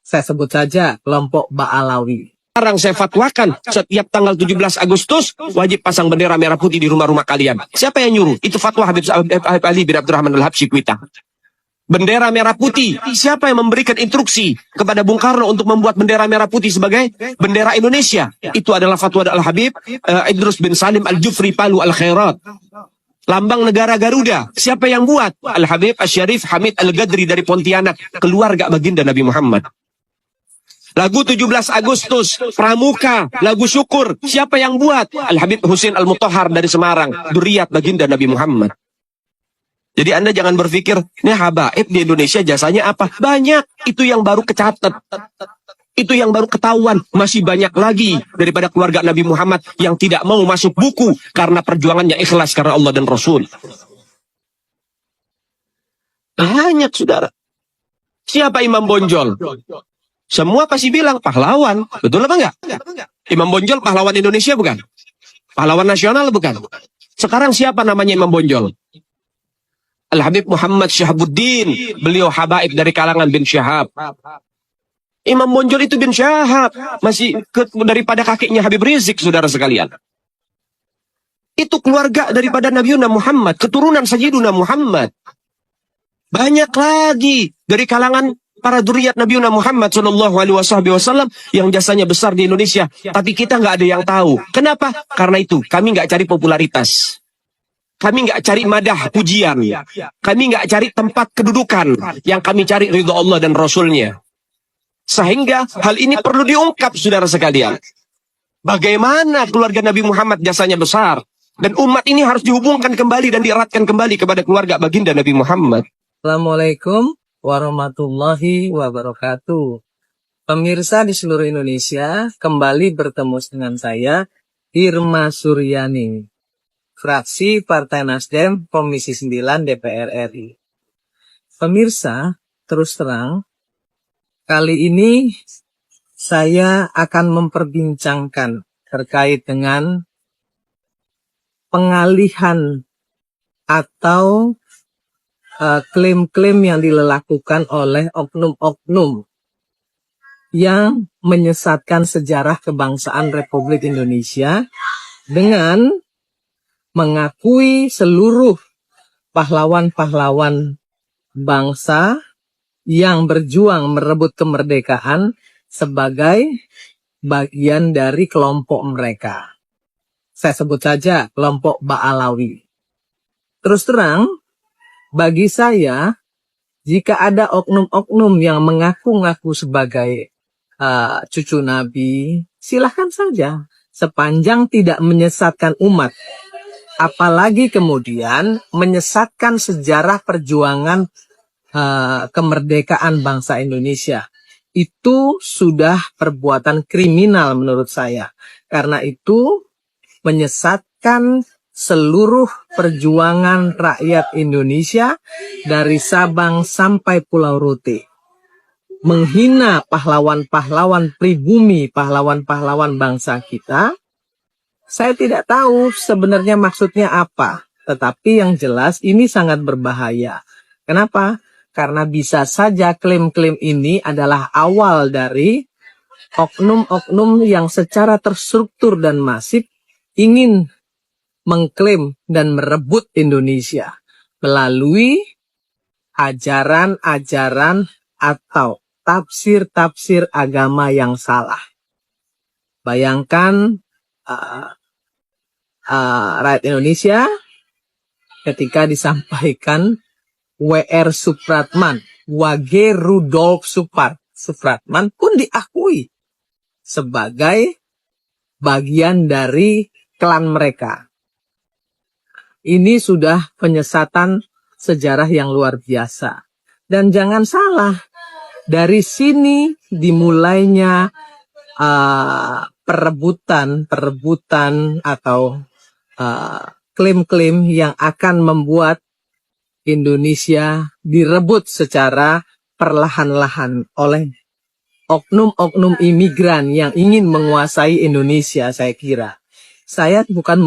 Saya sebut saja kelompok Ba'alawi. Sekarang saya fatwakan setiap tanggal 17 Agustus wajib pasang bendera merah putih di rumah-rumah kalian. Siapa yang nyuruh? Itu fatwa Habib Ali bin Abdurrahman Al-Habsyi Kuita. Bendera merah putih. Siapa yang memberikan instruksi kepada Bung Karno untuk membuat bendera merah putih sebagai bendera Indonesia? Itu adalah fatwa Al-Habib Idrus bin Salim Al-Jufri Palu Al-Khairat. Lambang negara Garuda. Siapa yang buat? Al-Habib Asy-Syarif Hamid Al-Gadri dari Pontianak. Keluarga baginda Nabi Muhammad. Lagu 17 Agustus, Pramuka, lagu syukur. Siapa yang buat? Al-Habib Husin Al-Mutahhar dari Semarang. Dzurriyyah baginda Nabi Muhammad. Jadi Anda jangan berpikir, ini habaib di Indonesia jasanya apa? Banyak. Itu yang baru kecatat. Itu yang baru ketahuan. Masih banyak lagi daripada keluarga Nabi Muhammad yang tidak mau masuk buku karena perjuangannya ikhlas karena Allah dan Rasul. Banyak, saudara. Siapa Imam Bonjol? Semua pasti bilang pahlawan. Betul apa enggak? Imam Bonjol pahlawan Indonesia bukan? Pahlawan nasional bukan? Sekarang siapa namanya Imam Bonjol? Al-Habib Muhammad Syahabuddin. Beliau habaib dari kalangan bin Syahab. Imam Bonjol itu bin Syahab. Masih daripada kakeknya Habib Rizik, saudara sekalian. Itu keluarga daripada Nabiuna Muhammad. Keturunan Sayyiduna Muhammad. Banyak lagi dari kalangan para dzurriyyat Nabiuna Muhammad SAW yang jasanya besar di Indonesia. Tapi kita nggak ada yang tahu. Kenapa? Karena itu kami nggak cari popularitas. Kami nggak cari madah pujian. Kami nggak cari tempat kedudukan. Yang kami cari ridho Allah dan Rasulnya. Sehingga hal ini perlu diungkap, saudara sekalian. Bagaimana keluarga Nabi Muhammad jasanya besar. Dan umat ini harus dihubungkan kembali dan dieratkan kembali kepada keluarga baginda Nabi Muhammad. Assalamualaikum warahmatullahi wabarakatuh. Pemirsa di seluruh Indonesia, kembali bertemu dengan saya, Irma Suryani, fraksi Partai Nasdem, Komisi 9 DPR RI. Pemirsa, terus terang, kali ini saya akan memperbincangkan terkait dengan pengalihan atau klaim-klaim yang dilakukan oleh oknum-oknum yang menyesatkan sejarah kebangsaan Republik Indonesia dengan mengakui seluruh pahlawan-pahlawan bangsa yang berjuang merebut kemerdekaan sebagai bagian dari kelompok mereka. Saya sebut saja kelompok Ba'alawi. Terus terang, bagi saya, jika ada oknum-oknum yang mengaku-ngaku sebagai cucu Nabi, silahkan saja, sepanjang tidak menyesatkan umat. Apalagi kemudian menyesatkan sejarah perjuangan kemerdekaan bangsa Indonesia. Itu sudah perbuatan kriminal menurut saya. Karena itu menyesatkan seluruh perjuangan rakyat Indonesia dari Sabang sampai Pulau Rote. Menghina pahlawan-pahlawan pribumi, pahlawan-pahlawan bangsa kita. Saya tidak tahu sebenarnya maksudnya apa. Tetapi yang jelas ini sangat berbahaya. Kenapa? Karena bisa saja klaim-klaim ini adalah awal dari oknum-oknum yang secara terstruktur dan masif ingin mengklaim dan merebut Indonesia melalui ajaran-ajaran atau tafsir-tafsir agama yang salah. Bayangkan rakyat Indonesia ketika disampaikan W.R. Supratman, Wage Rudolf Supratman pun diakui sebagai bagian dari klan mereka. Ini sudah penyesatan sejarah yang luar biasa. Dan jangan salah, dari sini dimulainya perebutan atau klaim-klaim yang akan membuat Indonesia direbut secara perlahan-lahan oleh oknum-oknum imigran yang ingin menguasai Indonesia, saya kira. Saya bukan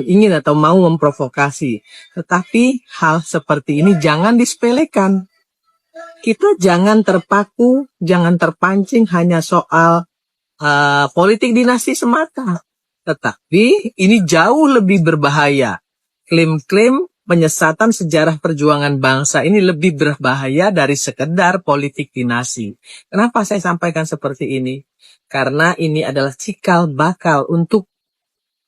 ingin atau mau memprovokasi, tetapi hal seperti ini jangan disepelekan. kita jangan terpaku, jangan terpancing hanya soal politik dinasti semata. Tetapi ini jauh lebih berbahaya. Klaim-klaim penyesatan sejarah perjuangan bangsa ini lebih berbahaya dari sekedar politik dinasti. Kenapa saya sampaikan seperti ini? Karena ini adalah cikal bakal untuk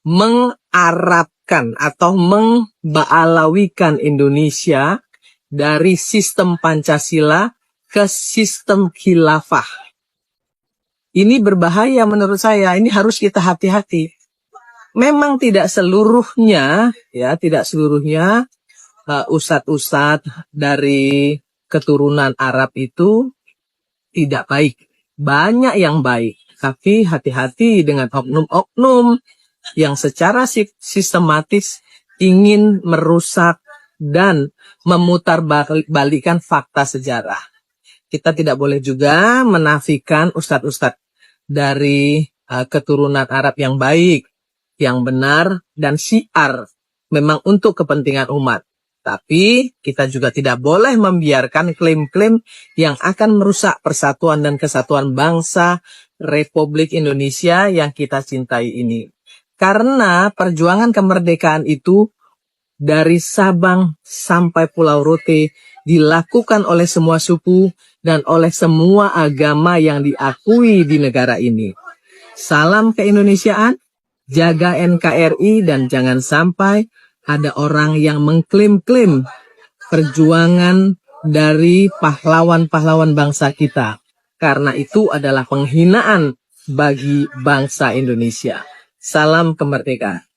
mengarabkan atau membaalawikan Indonesia dari sistem Pancasila ke sistem khilafah. Ini berbahaya menurut saya, ini harus kita hati-hati. Memang tidak seluruhnya, ustadz-ustadz dari keturunan Arab itu tidak baik. Banyak yang baik, tapi hati-hati dengan oknum-oknum yang secara sistematis ingin merusak dan memutarbalikkan fakta sejarah. Kita tidak boleh juga menafikan ustadz-ustadz dari keturunan Arab yang baik, yang benar, dan syiar memang untuk kepentingan umat. Tapi kita juga tidak boleh membiarkan klaim-klaim yang akan merusak persatuan dan kesatuan bangsa Republik Indonesia yang kita cintai ini. Karena perjuangan kemerdekaan itu dari Sabang sampai Pulau Rote dilakukan oleh semua suku dan oleh semua agama yang diakui di negara ini. Salam keindonesiaan, jaga NKRI, dan jangan sampai ada orang yang mengklaim-klaim perjuangan dari pahlawan-pahlawan bangsa kita. Karena itu adalah penghinaan bagi bangsa Indonesia. Salam kemerdekaan.